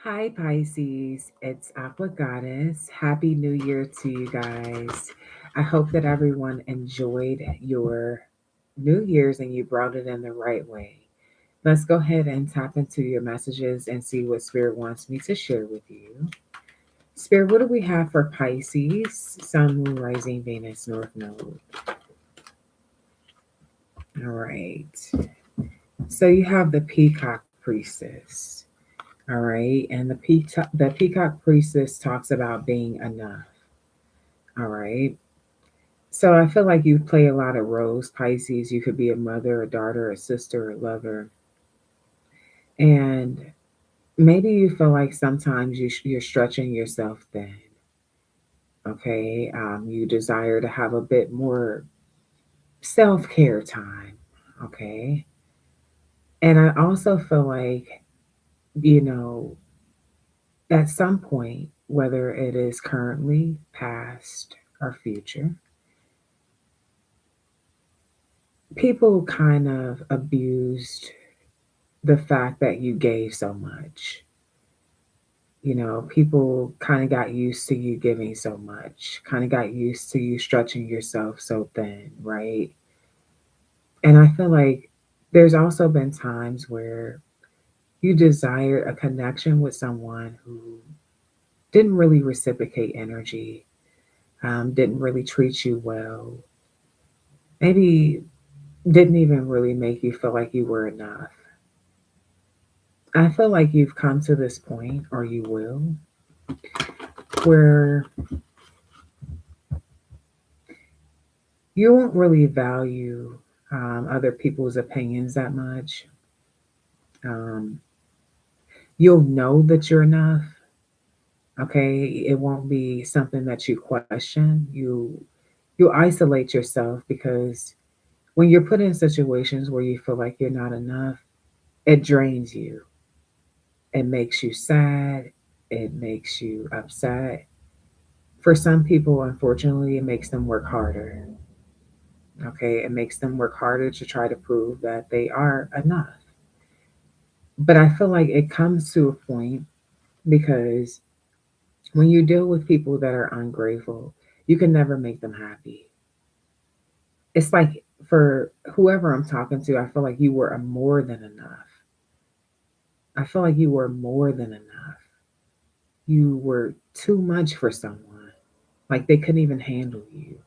Hi, Pisces. It's Aqua Goddess. Happy New Year to you guys. I hope that everyone enjoyed your New Year's and you brought it in the right way. Let's go ahead and tap into your messages and see what Spirit wants me to share with you. Spirit, what do we have for Pisces? Sun, Moon, Rising, Venus, North Node. All right. So you have the Peacock Priestess. All right. And the Peacock Priestess talks about being enough. All right. So I feel like you play a lot of roles, Pisces. You could be a mother, a daughter, a sister, a lover. And maybe you feel like sometimes you're stretching yourself thin. Okay. You desire to have a bit more self care time. Okay. And I also feel like, you know, at some point, whether it is currently, past, or future, people kind of abused the fact that you gave so much. People kind of got used to you giving so much, kind of got used to you stretching yourself so thin, right? And I feel like there's also been times where you desired a connection with someone who didn't really reciprocate energy, didn't really treat you well, maybe didn't even really make you feel like you were enough. I feel like you've come to this point, or you will, where you won't really value other people's opinions that much. Um, you'll know that you're enough. Okay, it won't be something that you question. You isolate yourself because when you're put in situations where you feel like you're not enough, it drains you. It makes you sad. It makes you upset. For some people, unfortunately, it makes them work harder. Okay, it makes them work harder to try to prove that they are enough. But I feel like it comes to a point because when you deal with people that are ungrateful, you can never make them happy. It's like for whoever I'm talking to, I feel like you were a more than enough. I feel like you were more than enough. You were too much for someone. Like they couldn't even handle you.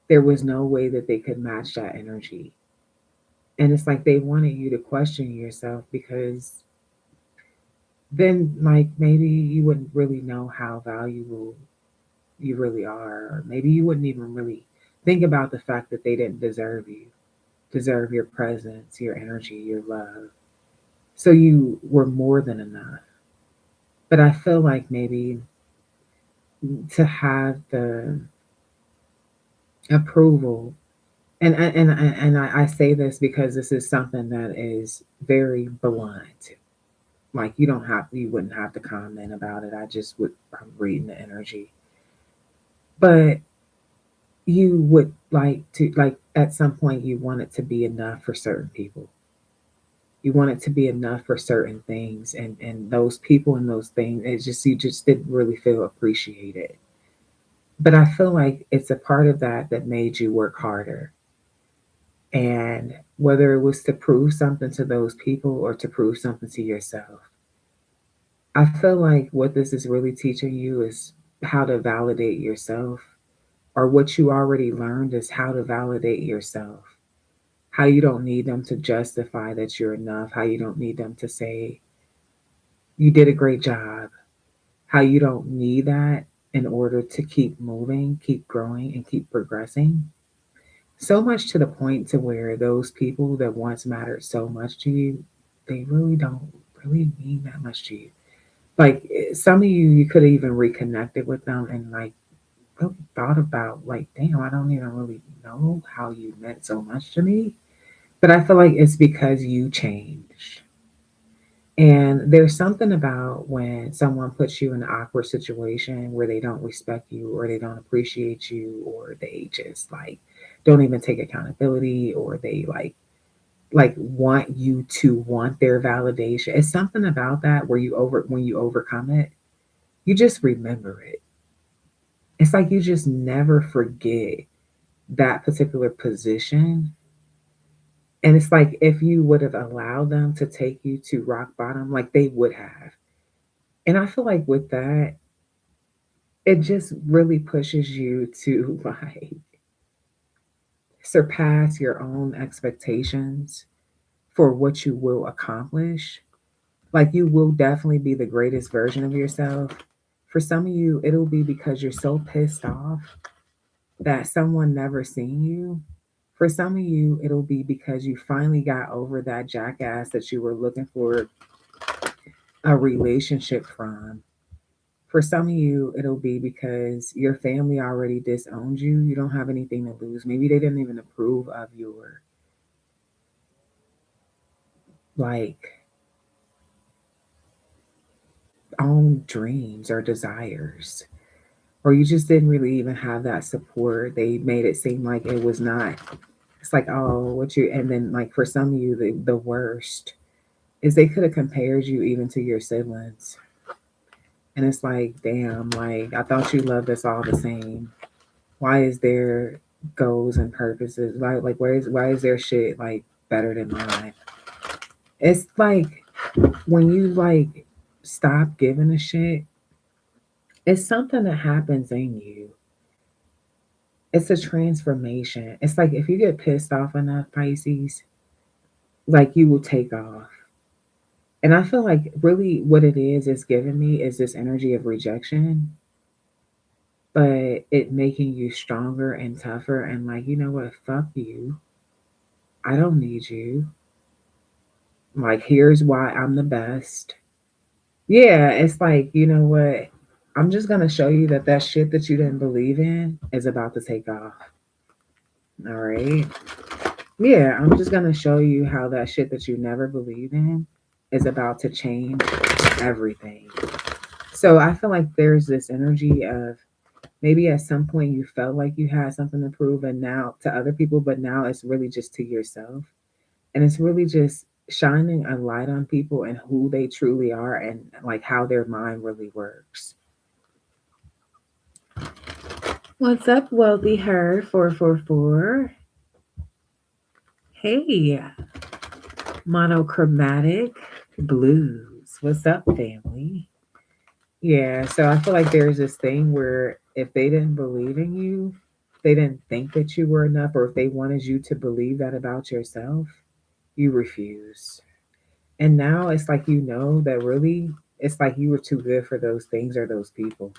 There was no way that they could match that energy. And it's like they wanted you to question yourself because then like maybe you wouldn't really know how valuable you really are, or maybe you wouldn't even really think about the fact that they didn't deserve your presence, your energy, your love. So you were more than enough. But I feel like maybe to have the approval, and I say this because this is something that is very blunt. Like you wouldn't have to comment about it. I just would, I'm reading the energy. But you would like to, like, at some point you want it to be enough for certain people. You want it to be enough for certain things, and those people and those things, it's just you just didn't really feel appreciated. But I feel like it's a part of that that made you work harder. And whether it was to prove something to those people or to prove something to yourself, I feel like what this is really teaching you is how to validate yourself, or what you already learned is how to validate yourself. How you don't need them to justify that you're enough, how you don't need them to say you did a great job, how you don't need that in order to keep moving, keep growing, and keep progressing. So much to the point to where those people that once mattered so much to you, they really don't really mean that much to you. Like some of you could have even reconnected with them and like really thought about like, damn, I don't even really know how you meant so much to me. But I feel like it's because you changed. And there's something about when someone puts you in an awkward situation where they don't respect you or they don't appreciate you or they just like don't even take accountability or they like like want you to want their validation. It's something about that where when you overcome it, you just remember it. It's like you just never forget that particular position. And it's like if you would have allowed them to take you to rock bottom, like they would have. And I feel like with that, it just really pushes you to like surpass your own expectations for what you will accomplish. Like you will definitely be the greatest version of yourself. For some of you, it'll be because you're so pissed off that someone never seen you. For some of you, it'll be because you finally got over that jackass that you were looking for a relationship from. For some of you, it'll be because your family already disowned you. You don't have anything to lose. Maybe they didn't even approve of your like own dreams or desires. Or you just didn't really even have that support. They made it seem like it was not. It's like, oh, what you, and then like for some of you, the worst is they could have compared you even to your siblings. And it's like, damn, like I thought you loved us all the same. Why is there goals and purposes? Like why is their shit like better than mine? It's like when you like stop giving a shit, it's something that happens in you. It's a transformation. It's like if you get pissed off enough, Pisces, like you will take off. And I feel like really what it is giving me is this energy of rejection, but it making you stronger and tougher and like, you know what, fuck you. I don't need you. Like, here's why I'm the best. Yeah, it's like, you know what? I'm just going to show you that that shit that you didn't believe in is about to take off. All right. Yeah, I'm just going to show you how that shit that you never believed in is about to change everything. So I feel like there's this energy of maybe at some point you felt like you had something to prove and now to other people, but now it's really just to yourself. And it's really just shining a light on people and who they truly are and like how their mind really works. What's up, Wealthy Her 444? Hey, monochromatic blues. What's up, family? Yeah, so I feel like there's this thing where if they didn't believe in you, they didn't think that you were enough, or if they wanted you to believe that about yourself, you refuse. And now it's like you know that really it's like you were too good for those things or those people.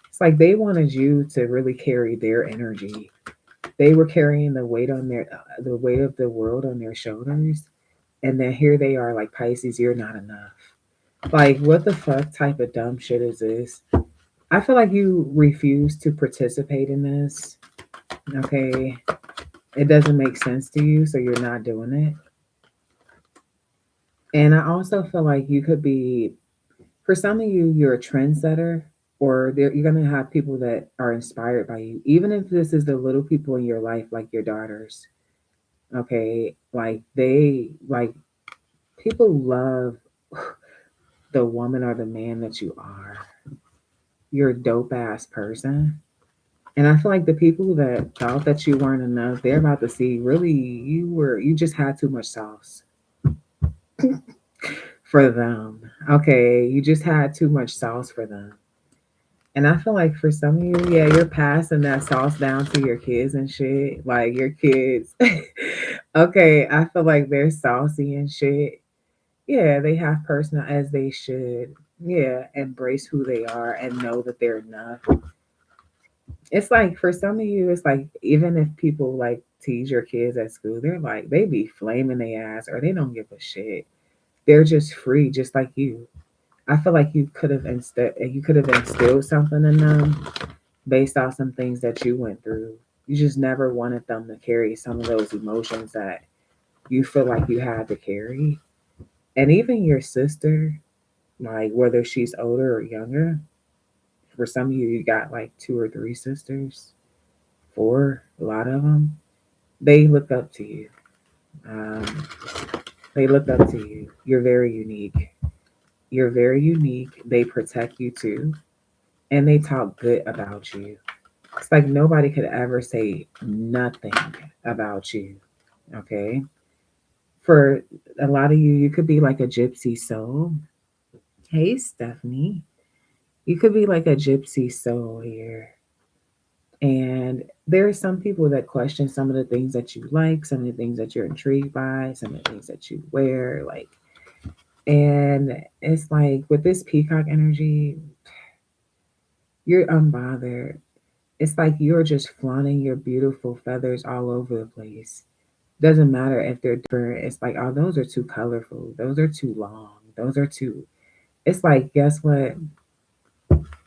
It's like they wanted you to really carry their energy. They were carrying the weight of the world on their shoulders, and then here they are like Pisces, you're not enough. Like what the fuck type of dumb shit is this? I feel like you refuse to participate in this. Okay, it doesn't make sense to you, so you're not doing it. And I also feel like you could be, for some of you, you're a trendsetter, or you're going to have people that are inspired by you, even if this is the little people in your life, like your daughters. Okay, like like people love the woman or the man that you are. You're a dope ass person. And I feel like the people that thought that you weren't enough, they're about to see really you just had too much sauce for them. Okay, you just had too much sauce for them. And I feel like for some of you, yeah, you're passing that sauce down to your kids and shit. Like your kids. Okay, I feel like they're saucy and shit. Yeah, they have personal as they should. Yeah, embrace who they are and know that they're enough. It's like for some of you, it's like even if people like tease your kids at school, they're like they be flaming their ass or they don't give a shit. They're just free, just like you. I feel like you could have instilled something in them based off some things that you went through. You just never wanted them to carry some of those emotions that you feel like you had to carry. And even your sister, like whether she's older or younger, for some of you, you got like two or three sisters, four, a lot of them, they look up to you. Um, they look up to you. You're very unique. You're very unique. They protect you too. And they talk good about you. It's like nobody could ever say nothing about you. Okay. For a lot of you, you could be like a gypsy soul. Hey, Stephanie. You could be like a gypsy soul here. And there are some people that question some of the things that you like, some of the things that you're intrigued by, some of the things that you wear. Like, and it's like with this peacock energy, you're unbothered. It's like you're just flaunting your beautiful feathers all over the place. Doesn't matter if they're different. It's like, oh, those are too colorful. Those are too long. Those are too. It's like, guess what?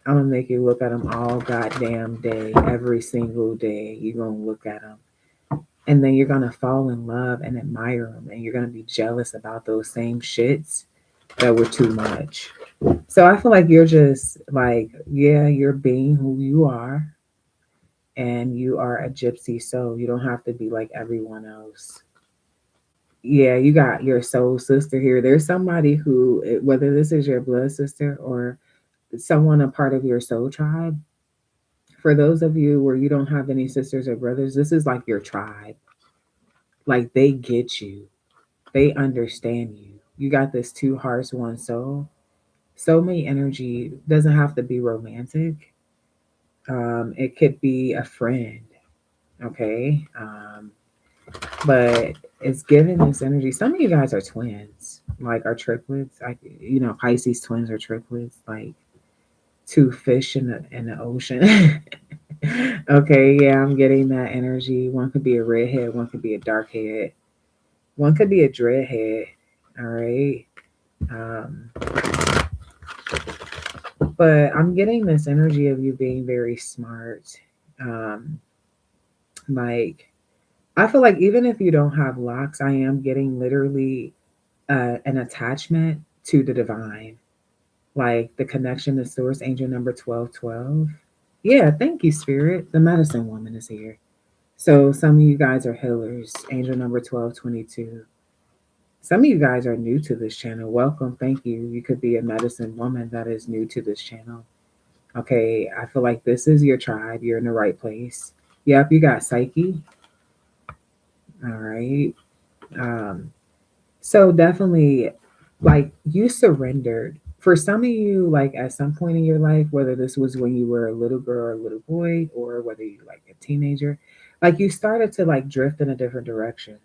I'm gonna make you look at them all goddamn day, every single day. You're gonna look at them, and then you're gonna fall in love and admire them, and you're gonna be jealous about those same shits that were too much. So I feel like you're just like, yeah, you're being who you are, and you are a gypsy soul. You don't have to be like everyone else. Yeah, you got your soul sister here. There's somebody who, whether this is your blood sister or someone a part of your soul tribe, for those of you where you don't have any sisters or brothers, this is like your tribe. Like they get you, they understand you. You got this two hearts, one soul. Soulmate energy doesn't have to be romantic. It could be a friend, okay? But it's giving this energy. Some of you guys are twins, like are triplets. Like Pisces twins are triplets, like two fish in the ocean. Okay, yeah, I'm getting that energy. One could be a redhead, one could be a dark head, one could be a dreadhead. All right. Um, but I'm getting this energy of you being very smart. Um, like I feel like even if you don't have locks, I am getting literally an attachment to the divine, like the connection to source, angel number 1212. Yeah, thank you, Spirit. The medicine woman is here. So some of you guys are healers, angel number 1222. Some of you guys are new to this channel. Welcome, thank you. You could be a medicine woman that is new to this channel. Okay, I feel like this is your tribe. You're in the right place. Yep, you got Psyche. All right. Um, So definitely, like you surrendered. For some of you, like at some point in your life, whether this was when you were a little girl or a little boy, or whether you like a teenager, like you started to like drift in a different direction,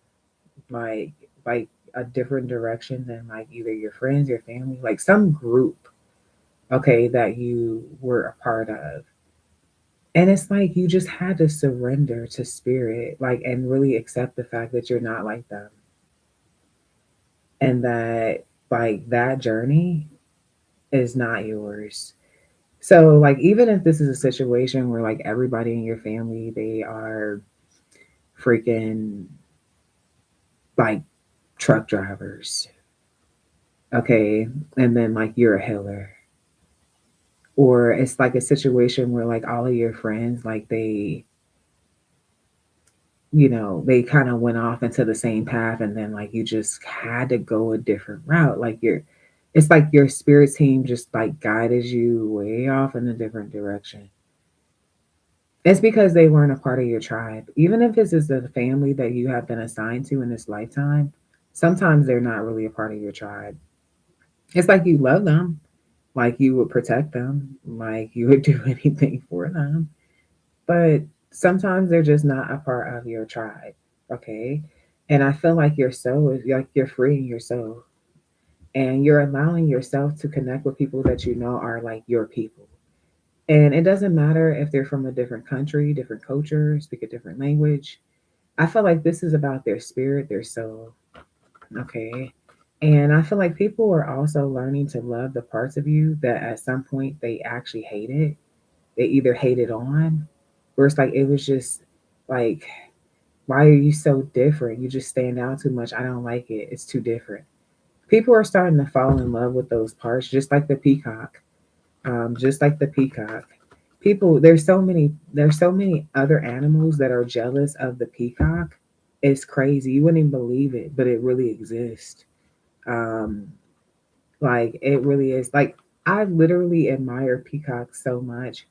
like like a different direction than like either your friends, your family, like some group, okay, that you were a part of. And it's like you just had to surrender to spirit, like, and really accept the fact that you're not like them, and that like that journey is not yours. So like even if this is a situation where like everybody in your family they are freaking like truck drivers, okay, and then like you're a healer, or it's like a situation where like all of your friends like they kind of went off into the same path and then like you just had to go a different route, like it's like your spirit team just like guided you way off in a different direction. It's because they weren't a part of your tribe. Even if this is the family that you have been assigned to in this lifetime, sometimes they're not really a part of your tribe. It's like you love them, like you would protect them, like you would do anything for them. But sometimes they're just not a part of your tribe. Okay. And I feel like your soul is like you're freeing your soul and you're allowing yourself to connect with people that you know are like your people. And it doesn't matter if they're from a different country, different culture, speak a different language. I feel like this is about their spirit, their soul. Okay. And I feel like people are also learning to love the parts of you that at some point they actually hated. They either hated on, or it's like it was just like, why are you so different? You just stand out too much. I don't like it. It's too different. People are starting to fall in love with those parts, just like the peacock. Just like the peacock. People, there's so many other animals that are jealous of the peacock. It's crazy. You wouldn't even believe it, but it really exists. Um, like it really is. Like I literally admire peacocks so much.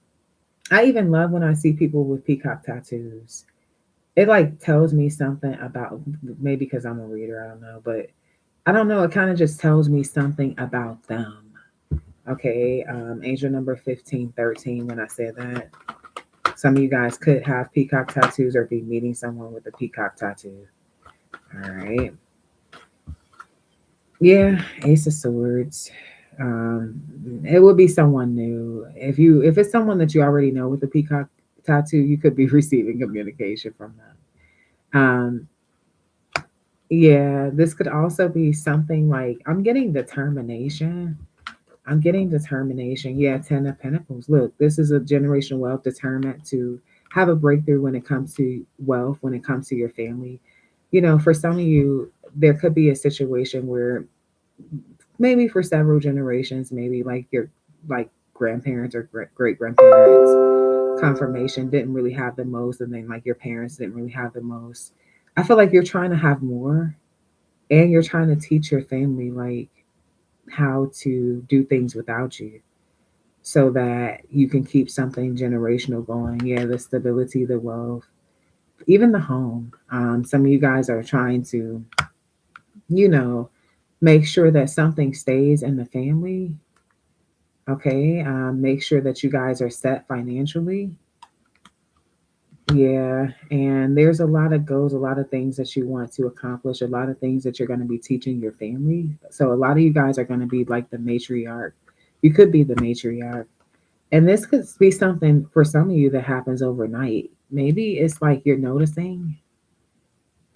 I even love when I see people with peacock tattoos. It like tells me something about, maybe because I'm a reader, I don't know, but I don't know, it kind of just tells me something about them. Okay, angel number 1513, when I said that, some of you guys could have peacock tattoos or be meeting someone with a peacock tattoo. All right. Yeah, Ace of Swords. Um, it would be someone new. If it's someone that you already know with a peacock tattoo, you could be receiving communication from them. Yeah, this could also be something like I'm getting determination. I'm getting determination. Yeah, Ten of Pentacles. Look, this is a generational wealth, determined to have a breakthrough when it comes to wealth, when it comes to your family. You know, for some of you, there could be a situation where maybe for several generations, maybe like your like grandparents or great grandparents confirmation didn't really have the most, and then like your parents didn't really have the most. I feel like you're trying to have more, and you're trying to teach your family like how to do things without you so that you can keep something generational going. Yeah, the stability, the wealth, even the home. Some of you guys are trying to, you know, make sure that something stays in the family. Okay, make sure that you guys are set financially. Yeah, and there's a lot of goals, a lot of things that you want to accomplish, a lot of things that you're going to be teaching your family. So a lot of you guys are going to be like the matriarch. You could be the matriarch. And this could be something for some of you that happens overnight. Maybe it's like you're noticing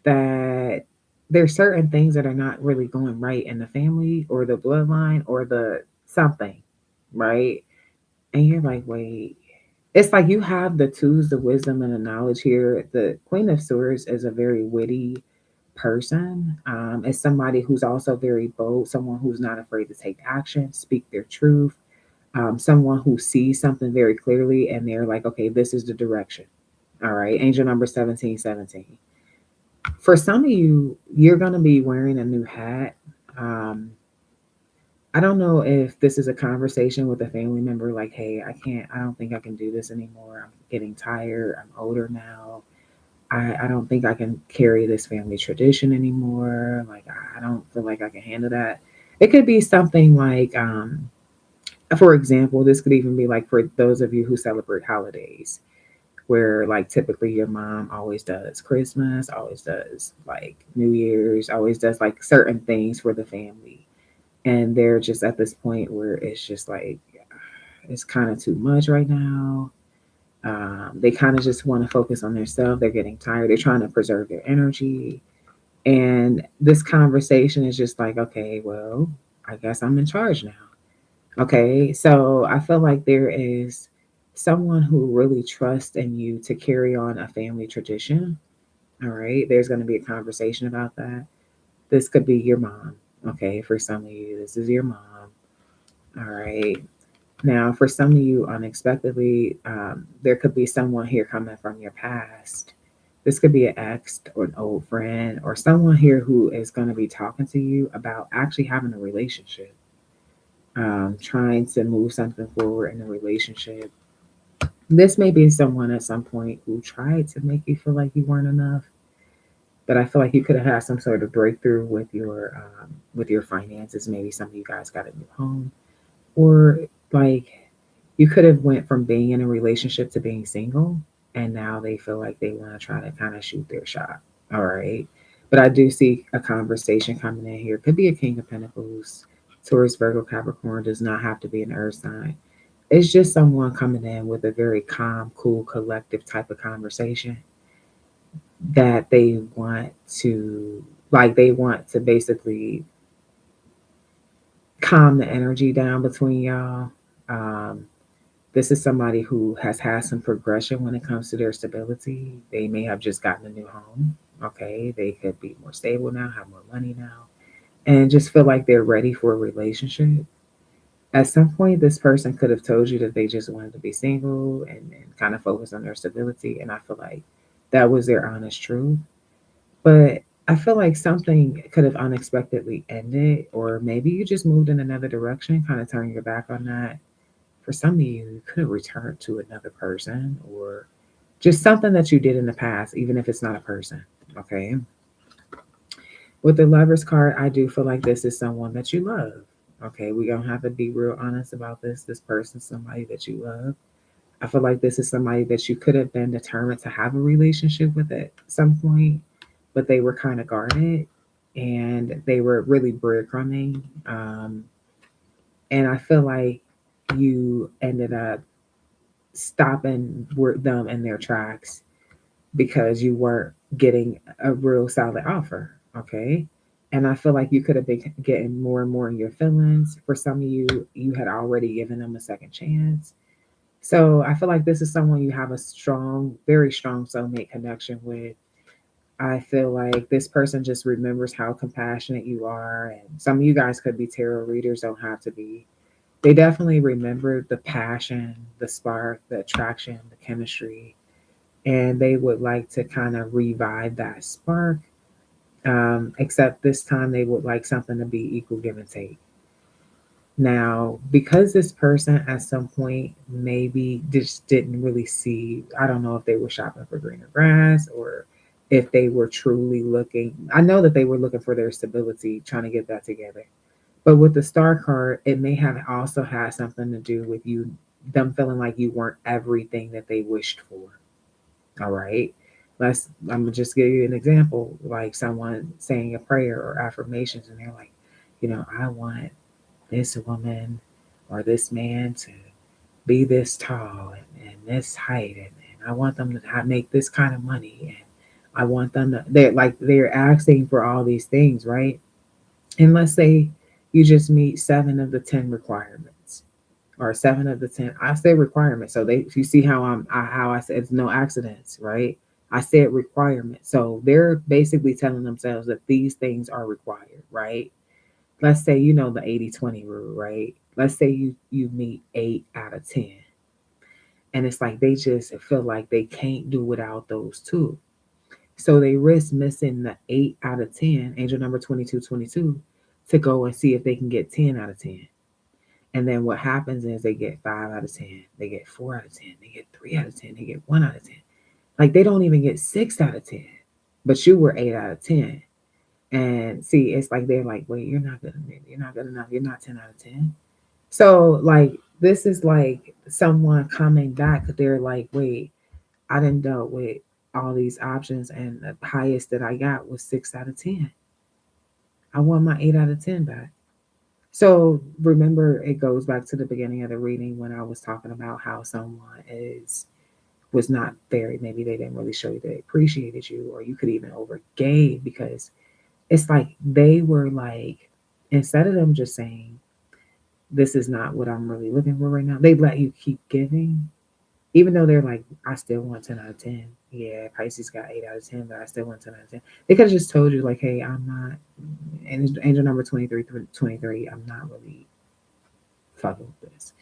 that there's certain things that are not really going right in the family or the bloodline or the something, right? And you're like, wait. It's like you have the tools, the wisdom, and the knowledge here. The Queen of Swords is a very witty person. It's somebody who's also very bold, someone who's not afraid to take action, speak their truth, someone who sees something very clearly and they're like, okay, this is the direction. All right. Angel number 1717. For some of you, you're going to be wearing a new hat. Um, I don't know if this is a conversation with a family member like, hey, I don't think I can do this anymore. I'm getting tired. I'm older now. I don't think I can carry this family tradition anymore. Like, I don't feel like I can handle that. It could be something like, for example, this could even be like for those of you who celebrate holidays, where like typically your mom always does Christmas, always does like New Year's, always does like certain things for the family. And they're just at this point where it's just like, it's kind of too much right now. They kind of just want to focus on themselves. They're getting tired. They're trying to preserve their energy. And this conversation is just like, okay, well, I guess I'm in charge now. Okay, so I feel like there is someone who really trusts in you to carry on a family tradition. All right, there's going to be a conversation about that. This could be your mom. Okay, for some of you, this is your mom. All right. Now, for some of you, unexpectedly, there could be someone here coming from your past. This could be an ex or an old friend or someone here who is going to be talking to you about actually having a relationship, trying to move something forward in a relationship. This may be someone at some point who tried to make you feel like you weren't enough, but I feel like you could have had some sort of breakthrough with your finances. Maybe some of you guys got a new home, or like you could have went from being in a relationship to being single, and now they feel like they want to try to kind of shoot their shot. All right, but I do see a conversation coming in here. Could be a King of Pentacles, Taurus, Virgo, Capricorn. Does not have to be an Earth sign. It's just someone coming in with a very calm, cool, collective type of conversation that they want to basically calm the energy down between y'all. Um, this is somebody who has had some progression when it comes to their stability. They may have just gotten a new home. Okay, they could be more stable now, have more money now, and just feel like they're ready for a relationship. At some point, this person could have told you that they just wanted to be single and kind of focus on their stability. And I feel like that was their honest truth. But I feel like something could have unexpectedly ended, or maybe you just moved in another direction, kind of turned your back on that. For some of you, you could have returned to another person, or just something that you did in the past, even if it's not a person. Okay. With the Lover's card, I do feel like this is someone that you love. Okay. We're going to have to be real honest about this. This person, somebody that you love. I feel like this is somebody that you could have been determined to have a relationship with at some point, but they were kind of guarded and they were really breadcrumbing. And I feel like you ended up stopping them in their tracks because you weren't getting a real solid offer. Okay. And I feel like you could have been getting more and more in your feelings. For some of you, you had already given them a second chance. So I feel like this is someone you have a strong, very strong soulmate connection with. I feel like this person just remembers how compassionate you are. And some of you guys could be tarot readers, don't have to be. They definitely remember the passion, the spark, the attraction, the chemistry, and they would like to kind of revive that spark. Except this time they would like something to be equal give and take. Now, because this person at some point maybe just didn't really see, I don't know if they were shopping for greener grass or if they were truly looking. I know that they were looking for their stability, trying to get that together. But with the star card, it may have also had something to do with you, them feeling like you weren't everything that they wished for. All right. I'm gonna just give you an example, like someone saying a prayer or affirmations, and they're like, I want this woman or this man to be this tall and this height, and I want them to make this kind of money, and I want them to. They're asking for all these things, right? And let's say you just meet 7 of the 10 requirements, or 7 of the 10. I say requirements, so they, if you see how how I said it's no accidents, right? I said requirements, so they're basically telling themselves that these things are required, right? Let's say you know the 80-20 rule, right? Let's say you meet 8 out of 10, and it's like they just feel like they can't do without those two. So they risk missing the 8 out of 10, angel number 2222, to go and see if they can get 10 out of 10. And then what happens is they get 5 out of 10, they get 4 out of 10, they get 3 out of 10, they get 1 out of 10. Like they don't even get 6 out of 10, but you were 8 out of 10. And see, it's like they're like, wait, you're not good enough. You're not good enough. You're not 10 out of 10. So like this is like someone coming back. They're like, wait, I didn't dealt with all these options, and the highest that I got was 6 out of 10. I want my 8 out of 10 back. So remember, it goes back to the beginning of the reading when I was talking about how someone is was not very, maybe they didn't really show you they appreciated you, or you could even overgave, because it's like they were like, instead of them just saying, this is not what I'm really looking for right now, they let you keep giving, even though they're like, I still want 10 out of 10. Yeah, Pisces got 8 out of 10, but I still want 10 out of 10. They could have just told you, like, hey, I'm not, and angel number 23, I'm not really fucking with this.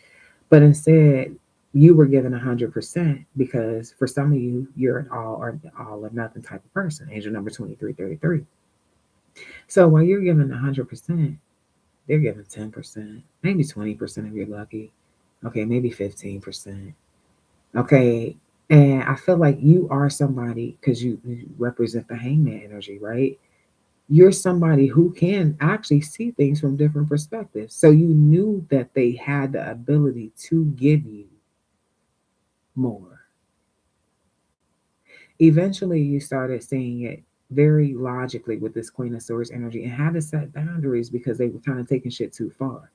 But instead, you were given 100% because for some of you, you're an all or nothing type of person. Angel number 2333. So while you're given 100%, they're giving 10%, maybe 20% if you're lucky. Okay, maybe 15%. Okay, and I feel like you are somebody, because you represent the hangman energy, right? You're somebody who can actually see things from different perspectives. So you knew that they had the ability to give you more. Eventually, you started seeing it very logically with this Queen of Swords energy and had to set boundaries because they were kind of taking shit too far.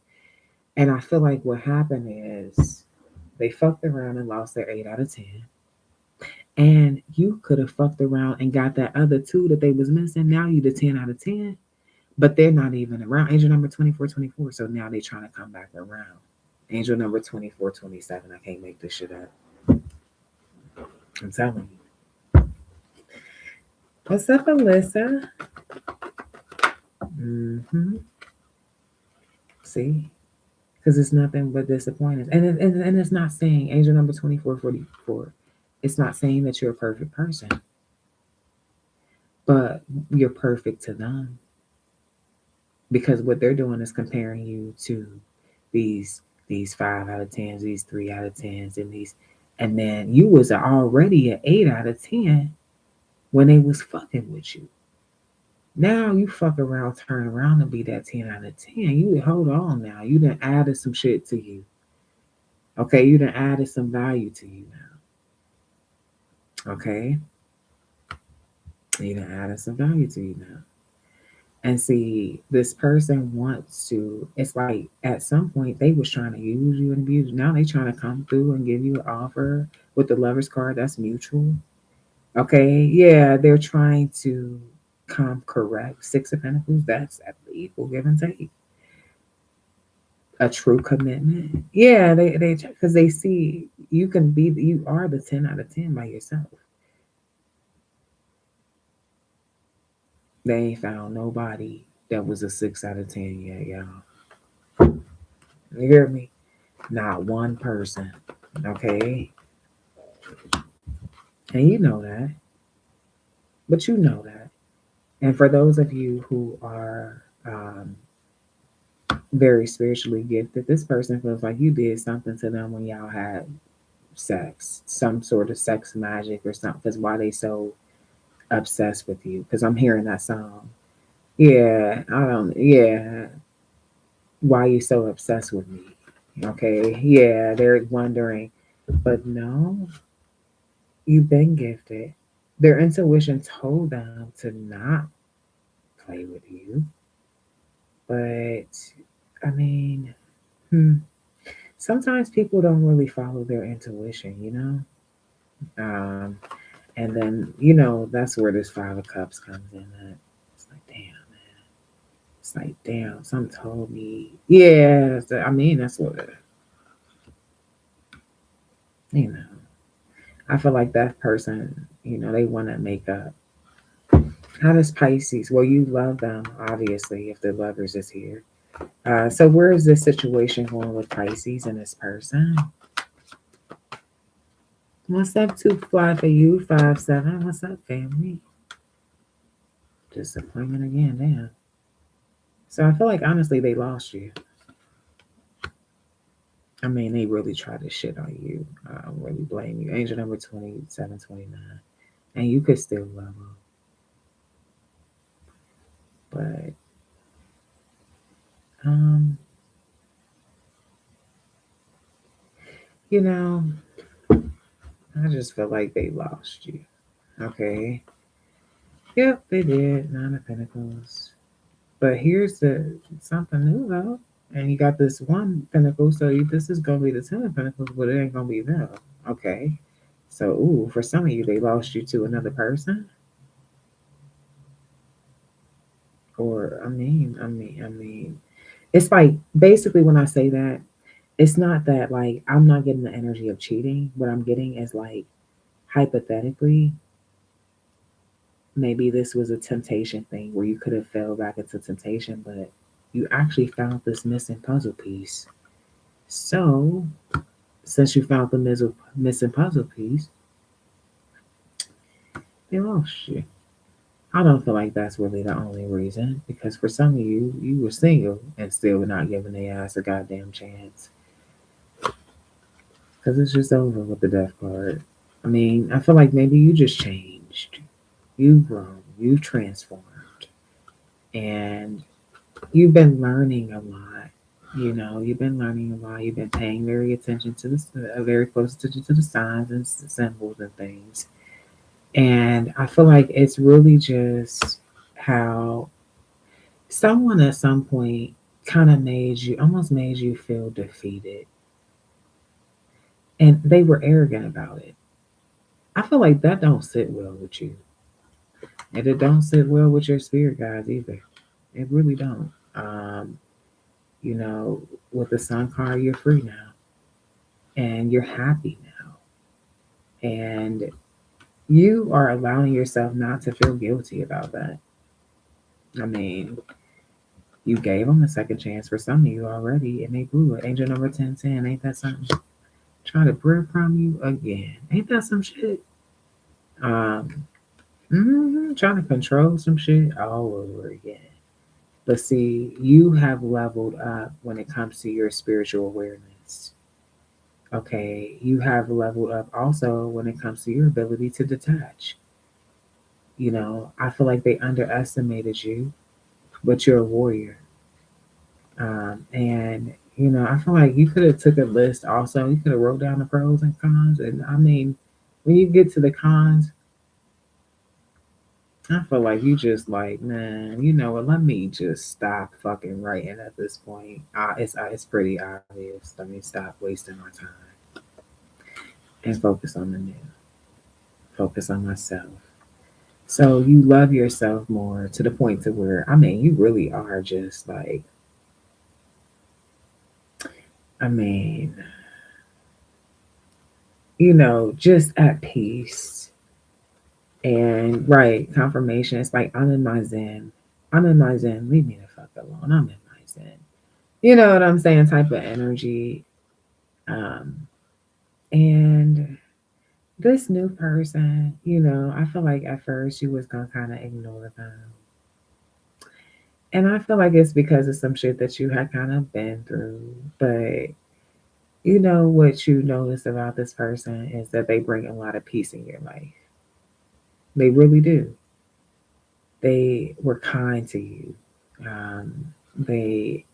And I feel like what happened is they fucked around and lost their 8 out of 10. And you could have fucked around and got that other two that they was missing. Now you the 10 out of 10, but they're not even around. Angel number 2424. So now they're trying to come back around. Angel number 2427. I can't make this shit up. I'm telling you. What's up, Alyssa? Mm-hmm. See? Because it's nothing but disappointment. And it's not saying, angel number 2444, it's not saying that you're a perfect person. but you're perfect to them because what they're doing is comparing you to these these 5 out of 10s, these 3 out of 10s, and then you was already an 8 out of 10 when they was fucking with you. Now you fuck around, turn around and be that 10 out of 10. You hold on now. You done added some shit to you. Okay, you done added some value to you now. Okay, you done added some value to you now. And see, this person wants to. It's like at some point they was trying to use you and abuse you. Now they trying to come through and give you an offer with the lovers card. That's mutual. Okay, yeah, they're trying to come correct. 6 of Pentacles. That's at the equal give and take. A true commitment. Yeah, they because they see you are the 10 out of 10 by yourself. They ain't found nobody that was a 6 out of 10 yet, y'all. You hear me? Not one person. Okay, and you know that, but you know that. And for those of you who are very spiritually gifted, this person feels like you did something to them when y'all had sex, some sort of sex magic or something. Because why they so obsessed with you? Because I'm hearing that song. Yeah, I don't. Yeah, why you so obsessed with me? Okay, yeah, they're wondering, but no, you've been gifted. Their intuition told them to not play with you, but I mean, hmm, sometimes people don't really follow their intuition, you know. And then that's where this 5 of Cups comes in. At. It's like, damn, man. It's like, damn, something told me. Yeah, I mean, that's what you know. I feel like that person, they want to make up. How does Pisces? Well, you love them, obviously, if the lovers is here. So where is this situation going with Pisces and this person? What's up, 2 fly for you, 5-7? What's up, family? Disappointment again, damn. So I feel like honestly they lost you. I mean, they really tried to shit on you. I don't really blame you. Angel number 2729. And you could still love them. But, um, you know, I just feel like they lost you. Okay. Yep, they did. 9 of Pentacles. But here's the something new though. And you got this 1 Pentacle, so this is gonna be the 10 of Pentacles, but it ain't gonna be them. Okay. So, ooh, for some of you, they lost you to another person. Or I mean, it's like basically when I say that, it's not that like I'm not getting the energy of cheating. What I'm getting is like hypothetically, maybe this was a temptation thing where you could have fell back into temptation, but you actually found this missing puzzle piece. So, since you found the missing puzzle piece, they lost you. I don't feel like that's really the only reason because for some of you, you were single and still not giving their ass a goddamn chance because it's just over with the death card. I mean, I feel like maybe you just changed, you've grown, you've transformed, and you've been learning a lot. You've been learning a lot. You've been paying very close attention to the signs and symbols and things. And I feel like it's really just how someone at some point kind of almost made you feel defeated. And they were arrogant about it. I feel like that don't sit well with you. And it don't sit well with your spirit guides either. It really don't. You know, with the Sun card, you're free now. And you're happy now. And you are allowing yourself not to feel guilty about that. I mean, you gave them a second chance for some of you already, and they blew it. Angel number 1010, ain't that something? Try to breadcrumb you again. Ain't that some shit? Um, Trying to control some shit all over again. But see, you have leveled up when it comes to your spiritual awareness. Okay, you have leveled up also when it comes to your ability to detach. I feel like they underestimated you, but you're a warrior. And I feel like you could have took a list also. You could have wrote down the pros and cons. And I mean, when you get to the cons, I feel like you just like, man, you know what? Let me just stop fucking writing at this point. It's pretty obvious. Let me stop wasting my time and focus on the new. Focus on myself. So you love yourself more to the point to where I mean, you really are just like, I mean, just at peace. And right, confirmation. It's like I'm in my zen. I'm in my zen. Leave me the fuck alone. I'm in my zen. You know what I'm saying? Type of energy. Um, and this new person, I feel like at first you was gonna kind of ignore them. And I feel like it's because of some shit that you had kind of been through. But what you notice about this person is that they bring a lot of peace in your life. They really do. They were kind to you. Um, they,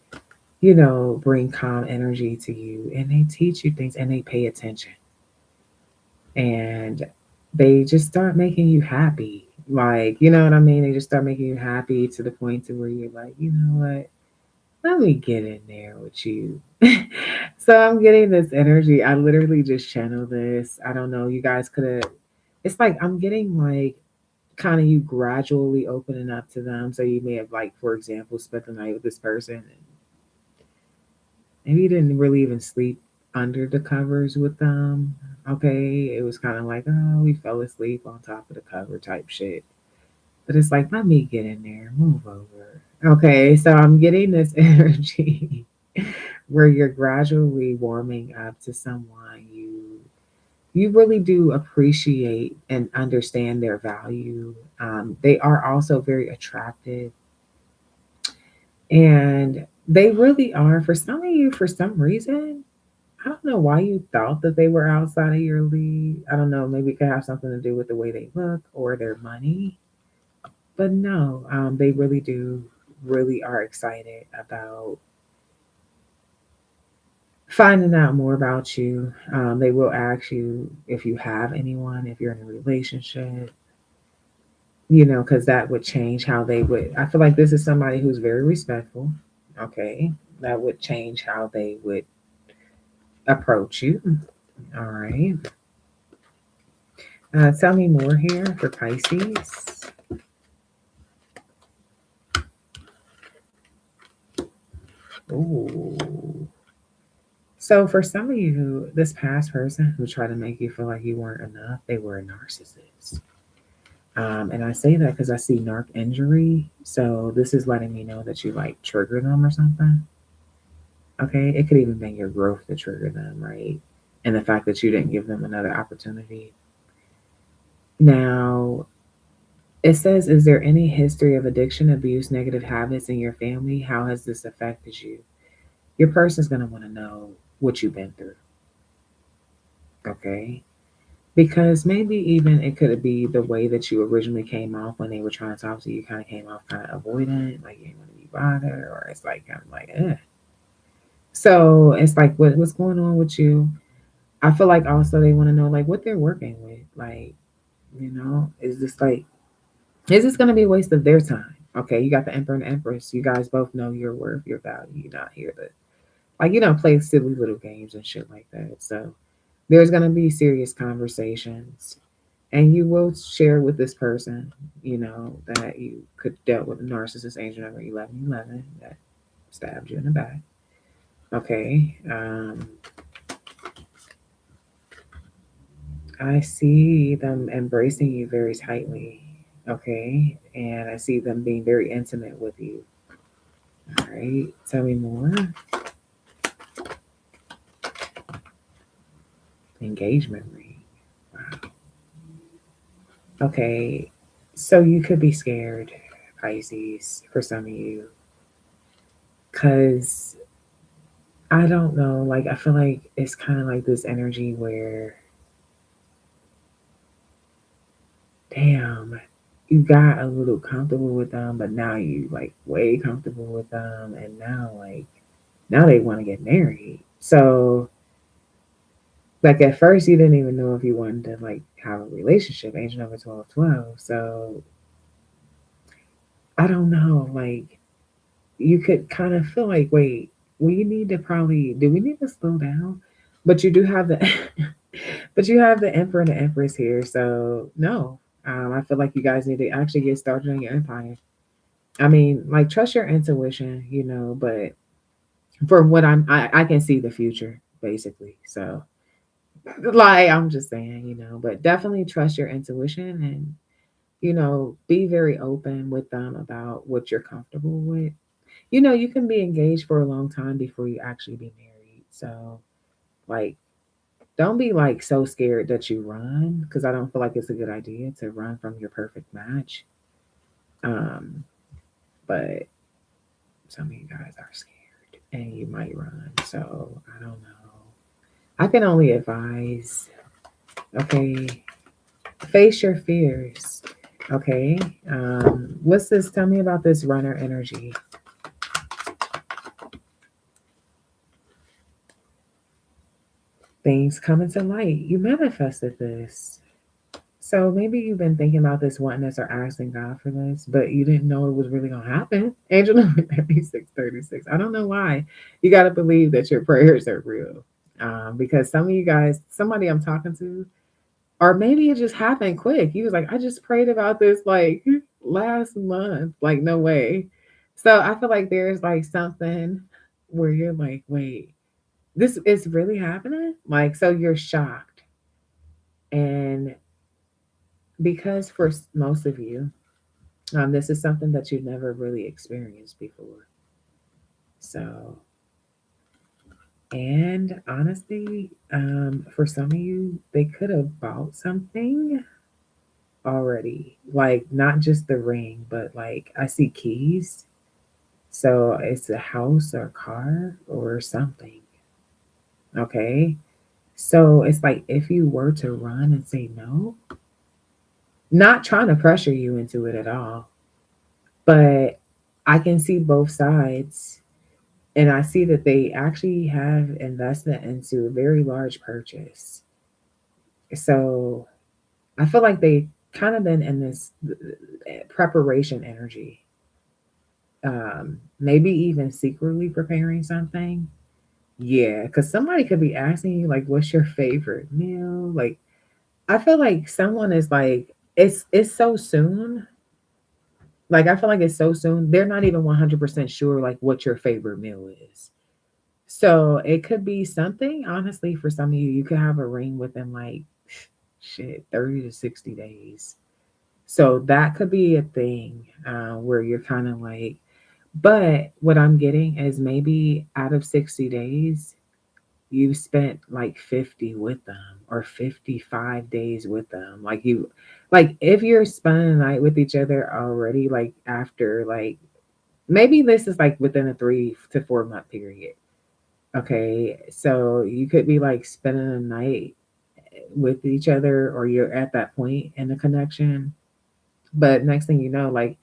bring calm energy to you and they teach you things and they pay attention. And they just start making you happy. Like, you know what I mean? They just start making you happy to the point to where you're like, you know what? Let me get in there with you. So I'm getting this energy. I literally just channel this. I don't know. You guys could have. It's like I'm getting like kind of you gradually opening up to them. So you may have like, for example, spent the night with this person, and maybe you didn't really even sleep under the covers with them. Okay, it was kind of like, oh, we fell asleep on top of the cover type shit. But it's like, let me get in there, move over. Okay, so I'm getting this energy where you're gradually warming up to someone you really do appreciate and understand their value. They are also very attractive, and they really are. For some of you, for some reason, I don't know why you thought that they were outside of your league. I don't know. Maybe it could have something to do with the way they look or their money. But no, they really do, really are excited about finding out more about you. They will ask you if you have anyone, if you're in a relationship, because that would change how they would. I feel like this is somebody who's very respectful. Okay. That would change how they would approach you. All right. Tell me more here for Pisces. Ooh. So for some of you, this past person who tried to make you feel like you weren't enough, they were a narcissist. And I say that because I see narc injury. So this is letting me know that you like trigger them or something. Okay. It could even be your growth to trigger them, right? And the fact that you didn't give them another opportunity. Now, it says, is there any history of addiction, abuse, negative habits in your family? How has this affected you? Your person's going to want to know what you've been through. Okay. Because maybe even it could be the way that you originally came off when they were trying to talk to you, kind of came off kind of avoidant, like you didn't want to be bothered, or it's like kind of like, eh. So it's like, what's going on with you? I feel like also they want to know like what they're working with. Like, is this going to be a waste of their time? Okay, you got the Emperor and the Empress. You guys both know your worth, your value. You're not here to, like, play silly little games and shit like that. So there's going to be serious conversations and you will share with this person, that you could dealt with a narcissist angel number 1111 that stabbed you in the back. Okay. I see them embracing you very tightly. Okay. And I see them being very intimate with you. All right. Tell me more. Engagement ring. Wow. Okay. So you could be scared, Pisces, for some of you, because I don't know, like, I feel like it's kind of like this energy where, damn, you got a little comfortable with them, but now you like way comfortable with them, and now they want to get married. So like at first you didn't even know if you wanted to like have a relationship, angel number 1212. So I don't know, like you could kind of feel like, wait, we need to probably do we need to slow down? But you do have the but you have the emperor and the empress here, so no. I feel like you guys need to actually get started on your empire. I mean, like trust your intuition, but for what I can see the future basically. So like I'm just saying, but definitely trust your intuition and be very open with them about what you're comfortable with. You can be engaged for a long time before you actually be married. So like don't be like so scared that you run because I don't feel like it's a good idea to run from your perfect match. But some of you guys are scared and you might run. So I don't know. I can only advise, okay, face your fears. Okay. What's this? Tell me about this runner energy. Things coming to light. You manifested this. So maybe you've been thinking about this oneness or asking God for this, but you didn't know it was really gonna happen. Angel number 3636. I don't know why. You gotta believe that your prayers are real. Because some of you guys, somebody I'm talking to, or maybe it just happened quick. He was like, I just prayed about this like last month. Like, no way. So I feel like there's like something where you're like, wait, this is really happening? Like, so you're shocked. And because for most of you, this is something that you've never really experienced before. So, and honestly, for some of you, they could have bought something already, like not just the ring, but like I see keys. So it's a house or a car or something. Okay. So it's like if you were to run and say no, not trying to pressure you into it at all, but I can see both sides. And I see that they actually have invested into a very large purchase. So I feel like they kind of been in this preparation energy. Maybe even secretly preparing something. Yeah, because somebody could be asking you like, "What's your favorite meal?" Like, I feel like someone is like, it's so soon. Like, I feel like it's so soon. They're not even 100% sure like what your favorite meal is. So it could be something. Honestly, for some of you, you could have a ring within like shit 30 to 60 days. So that could be a thing where you're kind of like, but what I'm getting is maybe out of 60 days, you spent like 50 with them or 55 days with them. Like if you're spending a night with each other already, like after, like, maybe this is like within a 3 to 4 month period. Okay. So you could be like spending a night with each other or you're at that point in the connection. But next thing you know, like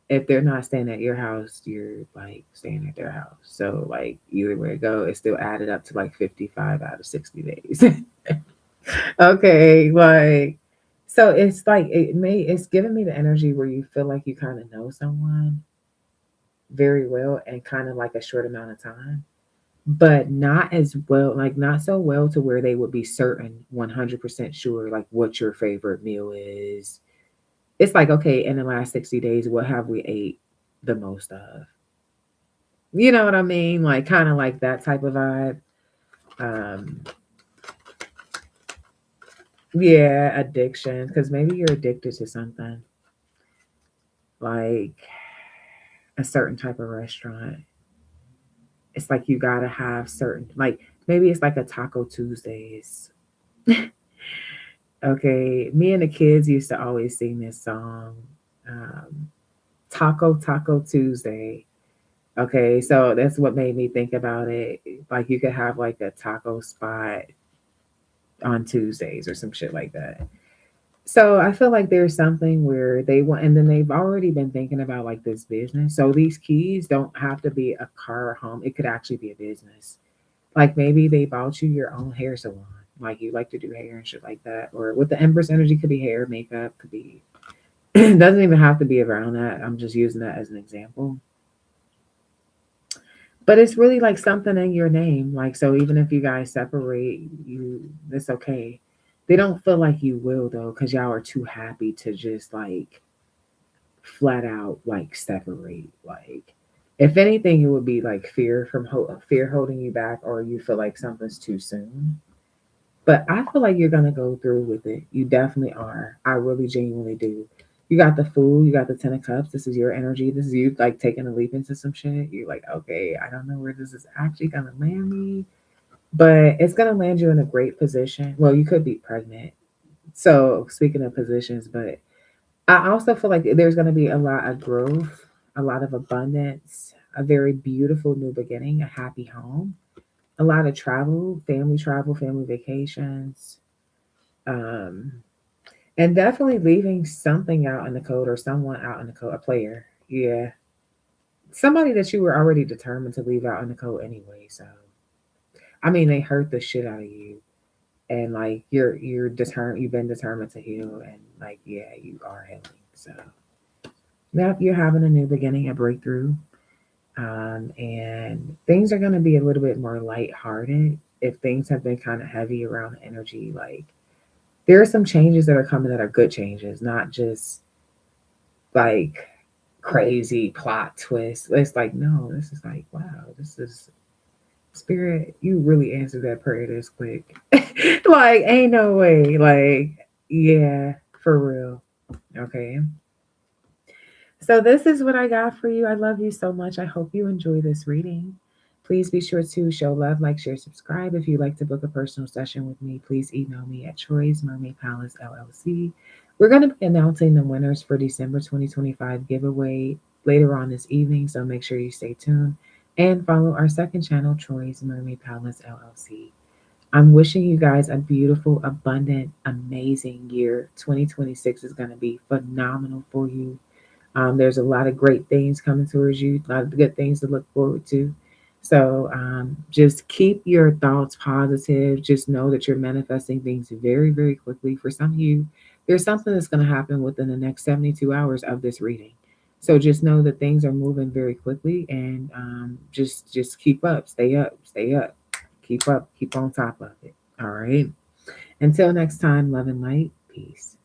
if they're not staying at your house, you're like staying at their house. So like either way it go, it's still added up to like 55 out of 60 days. Okay, like so it's like it's giving me the energy where you feel like you kind of know someone very well and kind of like a short amount of time, but not as well, like not so well to where they would be certain 100% sure like what your favorite meal is. It's like, okay, in the last 60 days, what have we ate the most of? You know what I mean? Like kind of like that type of vibe. Um, yeah, addiction, because maybe you're addicted to something like a certain type of restaurant. It's like you gotta have certain, like maybe it's like a Taco Tuesdays. Okay, me and the kids used to always sing this song. Um, Taco Tuesday. Okay, so that's what made me think about it. Like you could have like a taco spot on Tuesdays or some shit like that. So I feel like there's something where they want, and then they've already been thinking about like this business. So these keys don't have to be a car or home. It could actually be a business. Like maybe they bought you your own hair salon. Like you like to do hair and shit like that. Or with the Empress energy could be hair, makeup, could be it doesn't even have to be around that. I'm just using that as an example. But it's really like something in your name. Like so even if you guys separate, you it's okay. They don't feel like you will though, because y'all are too happy to just like flat out like separate. Like if anything, it would be like fear holding you back, or you feel like something's too soon. But I feel like you're gonna go through with it. You definitely are. I really genuinely do. You got the Fool, you got the Ten of Cups. This is your energy. This is you like taking a leap into some shit. You're like, okay, I don't know where this is actually gonna land me, but it's gonna land you in a great position. Well, you could be pregnant. So speaking of positions, but I also feel like there's gonna be a lot of growth, a lot of abundance, a very beautiful new beginning, a happy home, a lot of travel, family vacations, um, and definitely leaving something out in the code or someone out in the code, a player. Yeah. Somebody that you were already determined to leave out in the code anyway. So I mean they hurt the shit out of you. And like you're determined you've been determined to heal and like yeah, you are healing. So yep, you're having a new beginning, a breakthrough. And things are gonna be a little bit more lighthearted if things have been kind of heavy around energy. Like there are some changes that are coming that are good changes, not just like crazy plot twist. It's like, no, this is like, wow, this is spirit. You really answered that prayer this quick. Like, ain't no way. Like, yeah, for real. Okay. So this is what I got for you. I love you so much. I hope you enjoy this reading. Please be sure to show love, like, share, subscribe. If you'd like to book a personal session with me, please email me at Troy's Mermaid Palace LLC. We're going to be announcing the winners for December 2025 giveaway later on this evening, so make sure you stay tuned and follow our second channel, Troy's Mermaid Palace LLC. I'm wishing you guys a beautiful, abundant, amazing year. 2026 is going to be phenomenal for you. There's a lot of great things coming towards you, a lot of good things to look forward to. So just keep your thoughts positive. Just know that you're manifesting things very, very quickly. For some of you, there's something that's going to happen within the next 72 hours of this reading. So just know that things are moving very quickly, and just keep up, stay up, keep up, keep on top of it. All right. Until next time, love and light. Peace.